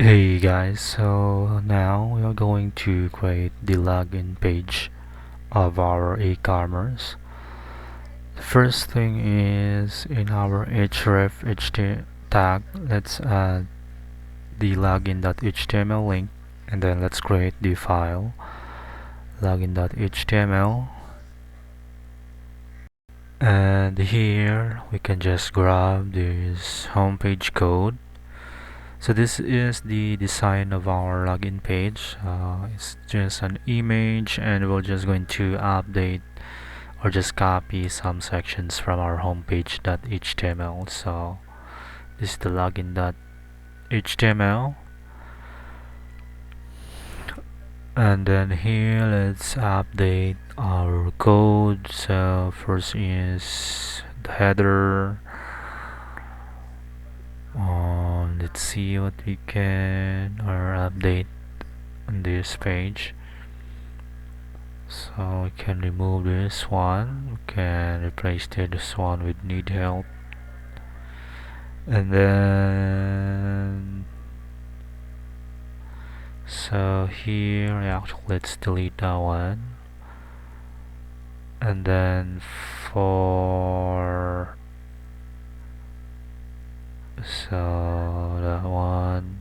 Hey guys, so now we are going to create the login page of our e-commerce. The first thing is in our href tag, let's add the login.html link, and then let's create the file login.html, and here we can just grab this homepage code. So this is the design of our login page. It's just an image, and we're just going to update or just copy some sections from our homepage.html. So this is the login.html, and then here let's update our code. So first is the header. Let's see what we can or update on this page. So we can remove this one, we can replace this one with need help, and then so here actually let's delete that one, and then for so that one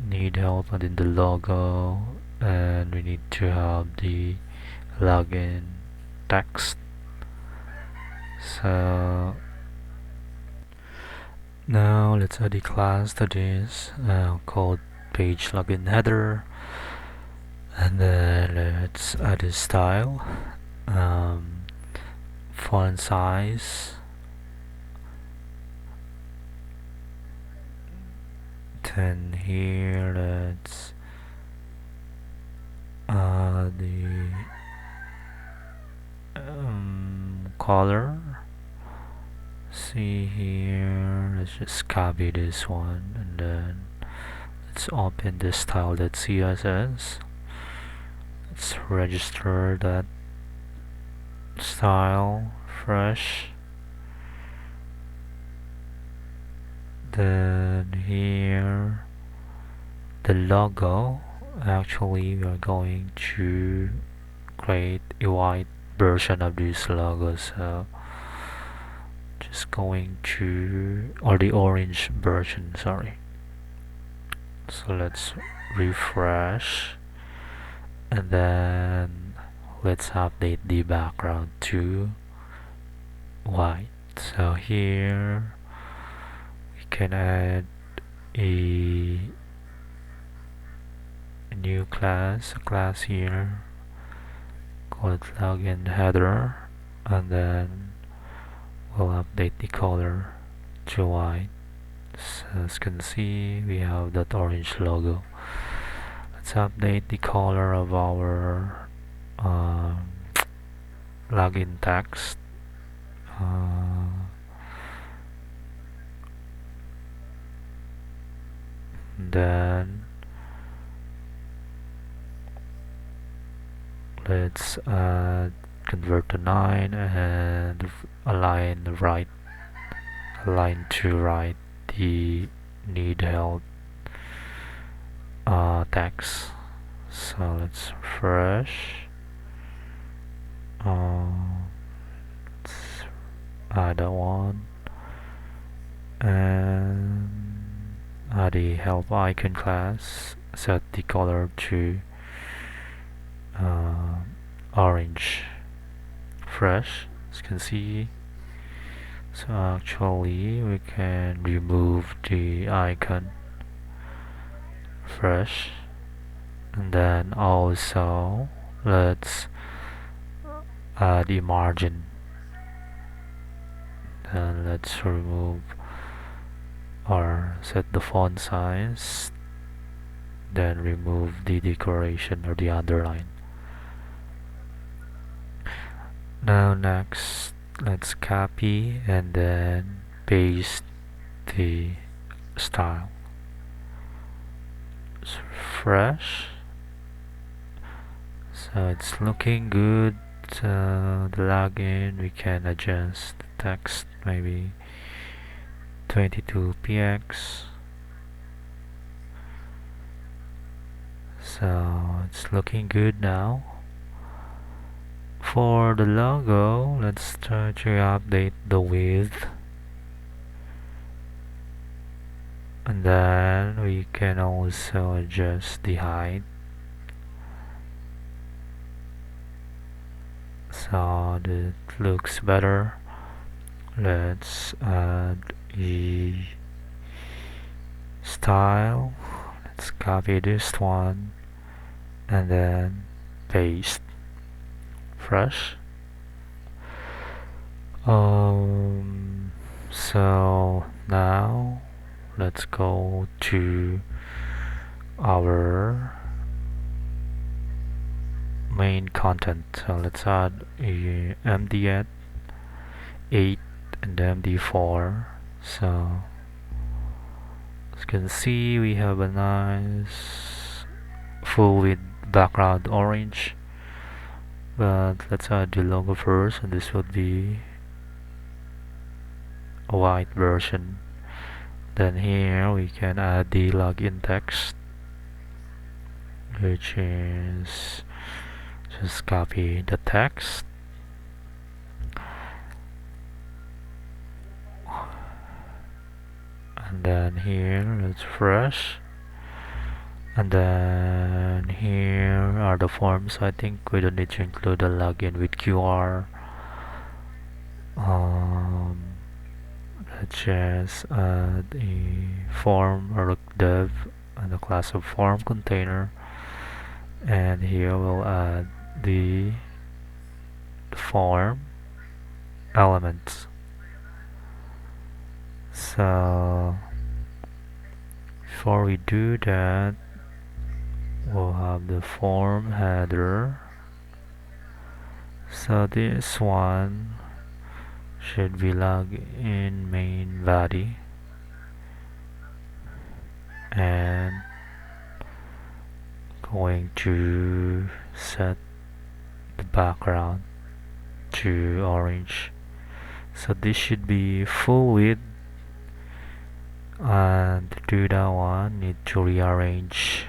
need help, and then the logo, and we need to have the login text. So now let's add a class to this called page login header, and then let's add a style, font size, then here let's add the color. See here, let's just copy this one, and then let's open this style.css. Let's register that style fresh. Then here the logo, actually we are going to create a white version of this logo, so just going to, or the orange version, sorry. So let's refresh, and then let's update the background to white. So here we can add a new class, a class here called login header, and then we'll update the color to white. So as you can see, we have that orange logo. Let's update the color of our login text. Then let's convert to 9 and align to right the need help text. So let's refresh. Let's add that one, and add the help icon class. Set the color to orange fresh, as you can see. So actually we can remove the icon fresh, and then also let's add the margin, then let's remove or set the font size, then remove the decoration or the underline. Now next, let's copy and then paste the style. Let's refresh. So it's looking good. The login, we can adjust the text, maybe 22px. So it's looking good now. For the logo, let's try to update the width, and then we can also adjust the height so that it looks better. Let's add a style. Let's copy this one and then paste. Fresh. So now let's go to our main content. So let's add a MD8 and MD4. So as you can see, we have a nice full with background orange, but let's add the logo first, and this would be a white version. Then here we can add the login text, which is just copy the text and then here let's refresh, and then here are the forms. I think we don't need to include a login with QR. Let's just add a form or a div and a class of form container, and here we'll add the form elements. So before we do that, we'll have the form header. So this one should be login main body, and going to set the background to orange. So this should be full width, and to do that one need to rearrange,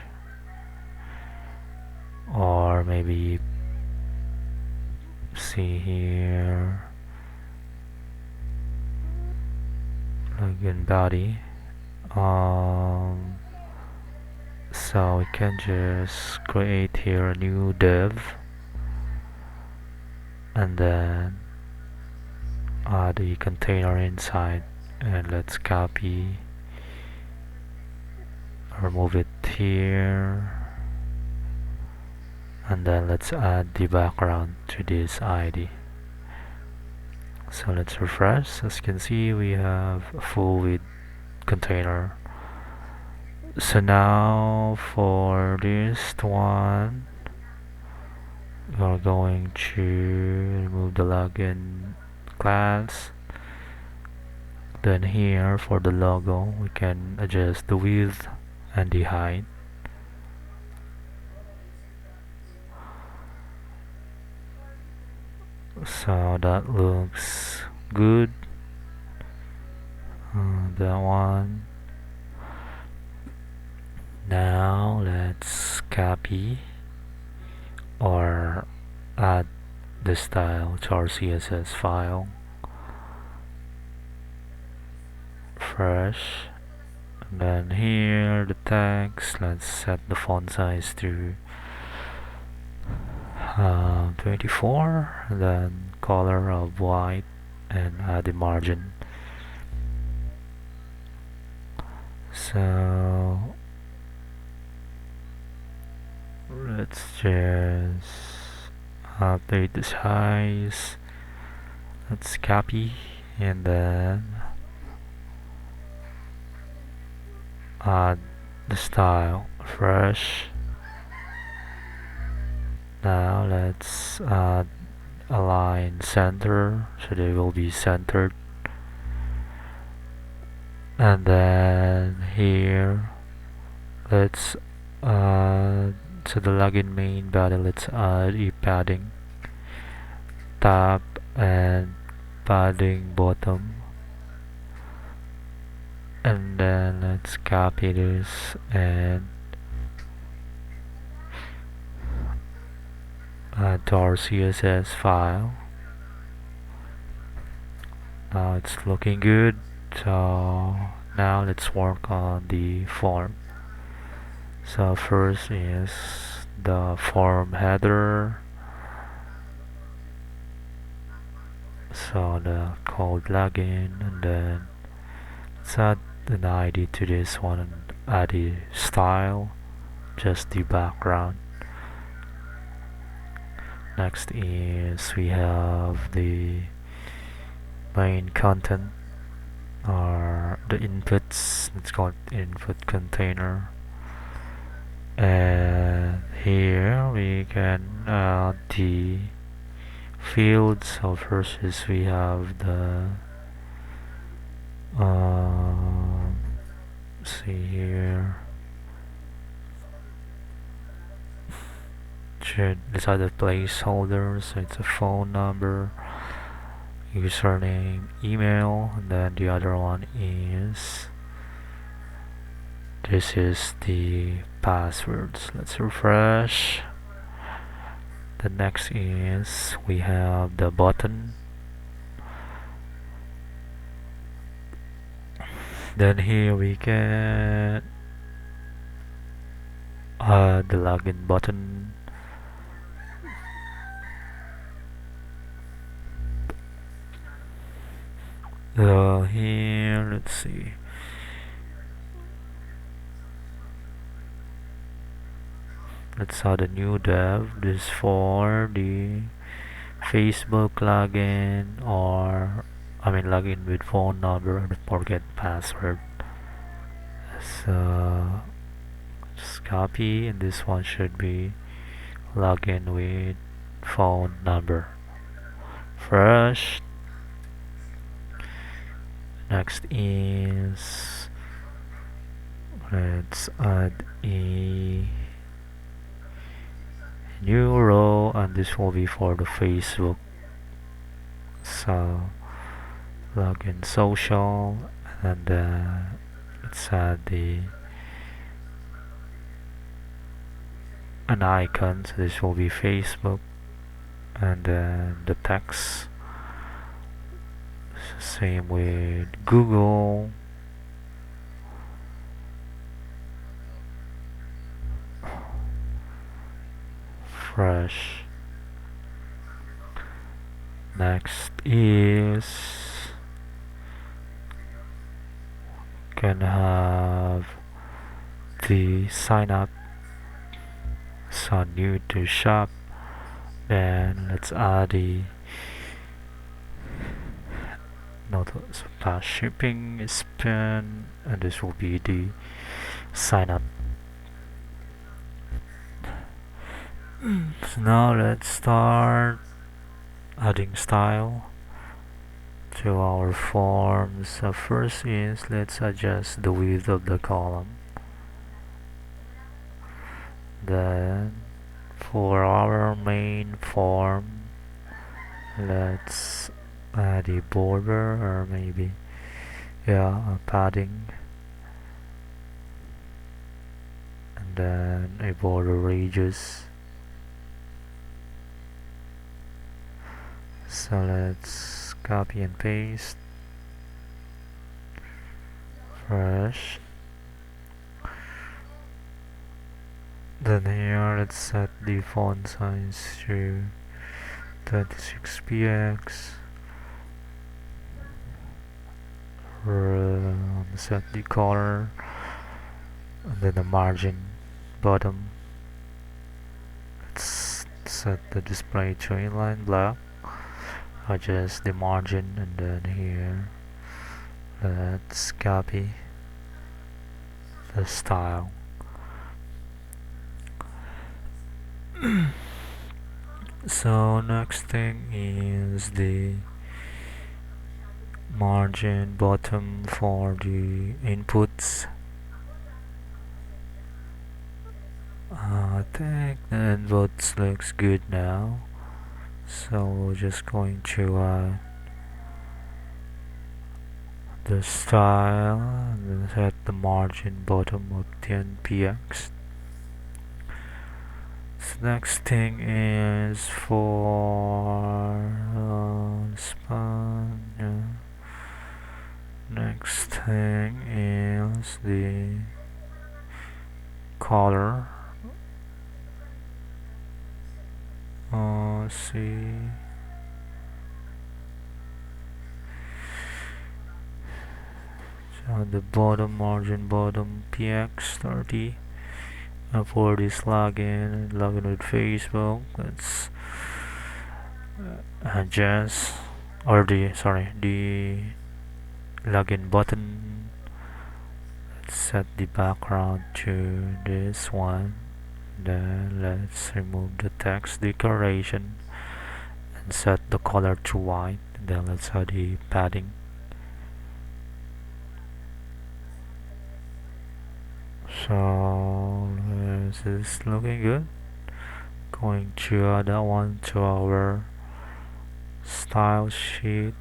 or maybe see here login body. So we can just create here a new div and then add a container inside, and let's copy or move it here, and then let's add the background to this ID. So let's refresh. As you can see, we have a full width container. So now for this one, we're going to remove the login class. Then here for the logo, we can adjust the width and the height. So that looks good. That one. Now let's copy or add the style to our CSS file. Fresh. And then here the text, let's set the font size to 24, and then color of white, and add the margin. So let's just update the size. Let's copy and then add the style. Fresh. Now let's add align center so they will be centered, and then here let's to the login main body, let's add a padding top and padding bottom, and then let's copy this and add to our CSS file. Now it's looking good. So now let's work on the form. So first is the form header. So the code login, and then let's add an ID to this one and add a style, just the background. Next is we have the main content or the inputs. Let's call it input container. And here we can add the fields. So first is we have the see here. These are the placeholders. So it's a phone number, username, email, and then the other one is this is the passwords. Let's refresh. The next is we have the button. Then here we can add the login button. Here, let's see. Let's add a new dev. This for the Facebook login, or login with phone number and forget password. So just copy, and this one should be login with phone number. Fresh. Next is let's add a new row, and this will be for the Facebook. So login social, and let's add an icon. So this will be Facebook, and then the text. Same with Google. Fresh. Next is gonna have the sign up. So new to shop. Then let's add the notice fast shipping spin, and this will be the sign up. So now let's start adding style to our forms. So first is let's adjust the width of the column. Then for our main form, let's add a border, or maybe a padding, and then a border radius. So let's copy and paste. Fresh. Then here let's set the font size to 26px. Set the color, and then the margin bottom. Let's set the display to inline black. Adjust the margin, and then here let's copy the style. So next thing is the margin bottom for the inputs. I think the inputs looks good now, so we're just going to add the style and then set the margin bottom of 10px. So next thing is for span. Yeah. Next thing is the color. See. So the bottom margin, bottom px30. For this login with Facebook. Let's adjust, or the login button. Let's set the background to this one. Then let's remove the text decoration and set the color to white. Then let's add the padding. So this is looking good. Going to add that one to our style sheet.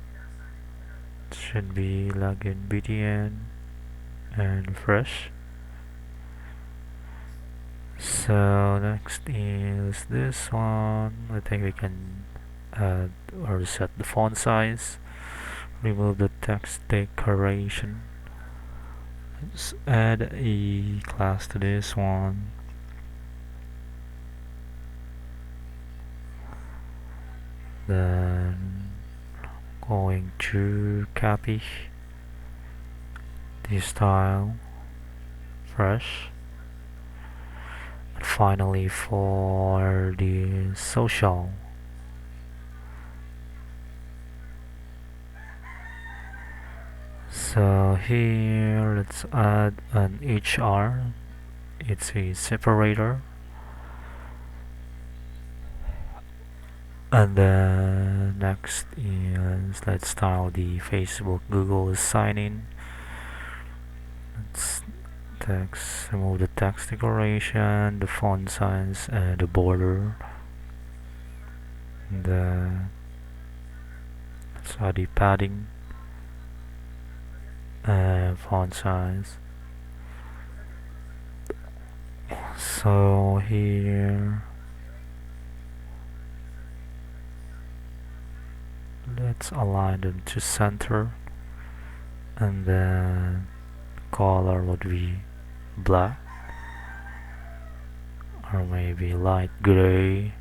Should be login btn and fresh. So next is this one. I think we can add or set the font size, remove the text decoration. Let's add a class to this one. Then going to copy the style, fresh. And finally for the social, so here let's add an HR. It's a separator. And then next is let's style the Facebook Google sign in. Let's remove the text decoration, the font size, and the border. And then let's add the padding and font size. So here let's align them to center, and then color would be black or maybe light gray.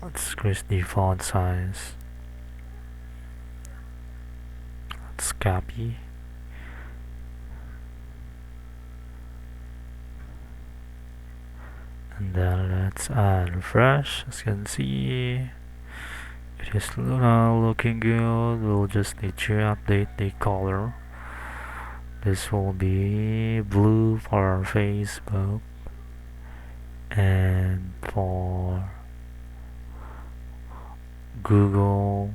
Let's increase the font size. Let's copy. And then let's add refresh. As you can see, it is now looking good. We'll just need to update the color. This will be blue for Facebook, and for Google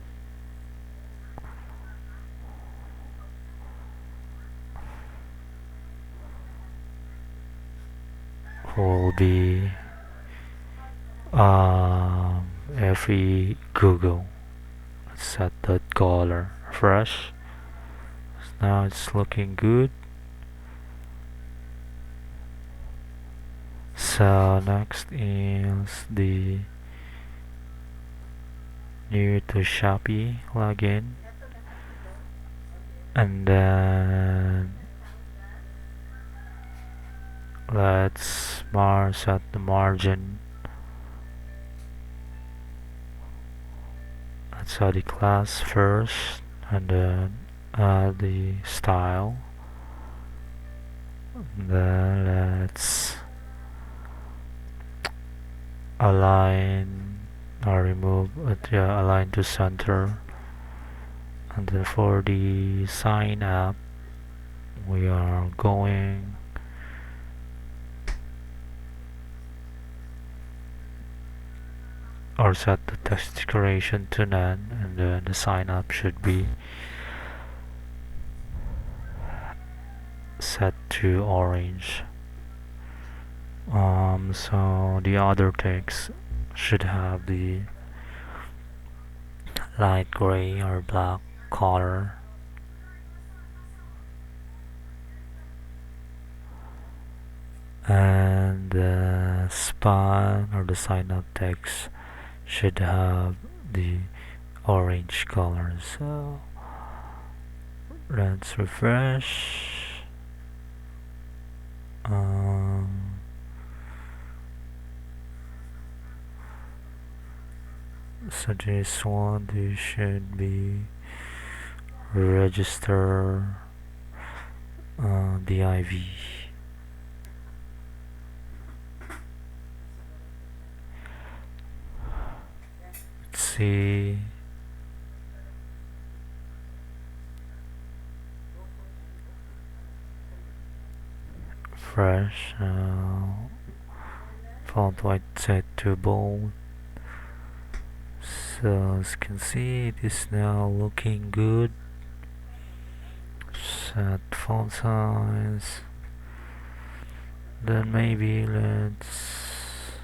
will be every Google. Let's set that color fresh. So now it's looking good. So next is the new to Shopee login, and then let's set the margin. Let's add the class first, and then add the style. And then let's align or remove align to center. And then for the sign up, we are going or set the text decoration to none, and then the sign up should be set to orange. So the other text should have the light gray or black color. And the span or the sign up text should have the orange color. So let's refresh. So this one, this should be register the IV. Let's see. Fresh. Font white set to bold. So as you can see, it is now looking good. Set font size. Then maybe let's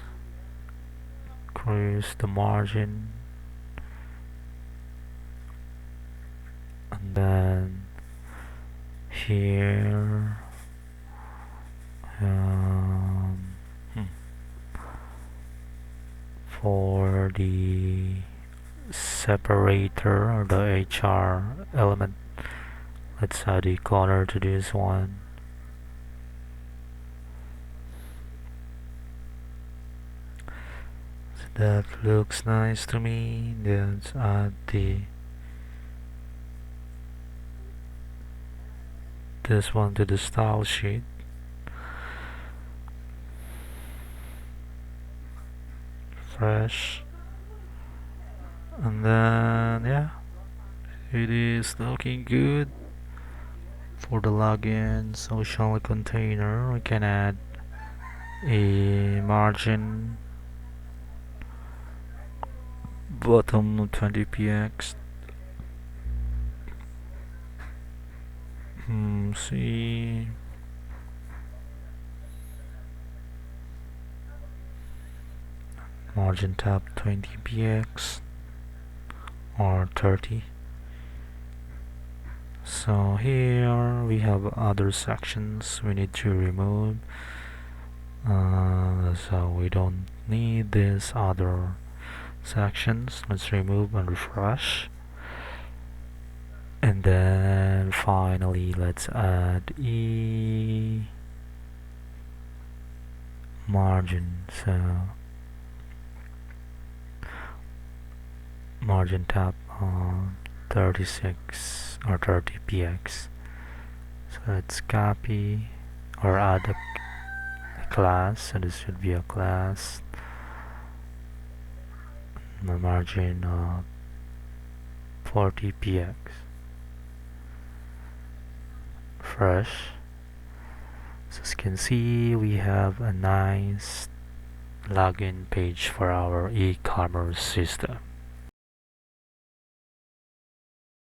increase the margin. And then here for the separator or the HR element, let's add a color to this one. So that looks nice to me. Let's add this one to the style sheet. Fresh. And then yeah, it is looking good. For the login social container, we can add a margin bottom 20px. See, margin tab 20px or 30. So here we have other sections we need to remove, so we don't need these other sections. Let's remove and refresh. And then finally let's add a margin. So margin tab on 36 or 30px. So let's copy or add a class. So this should be a class. The margin of 40px. Fresh. So as you can see, we have a nice login page for our e-commerce system.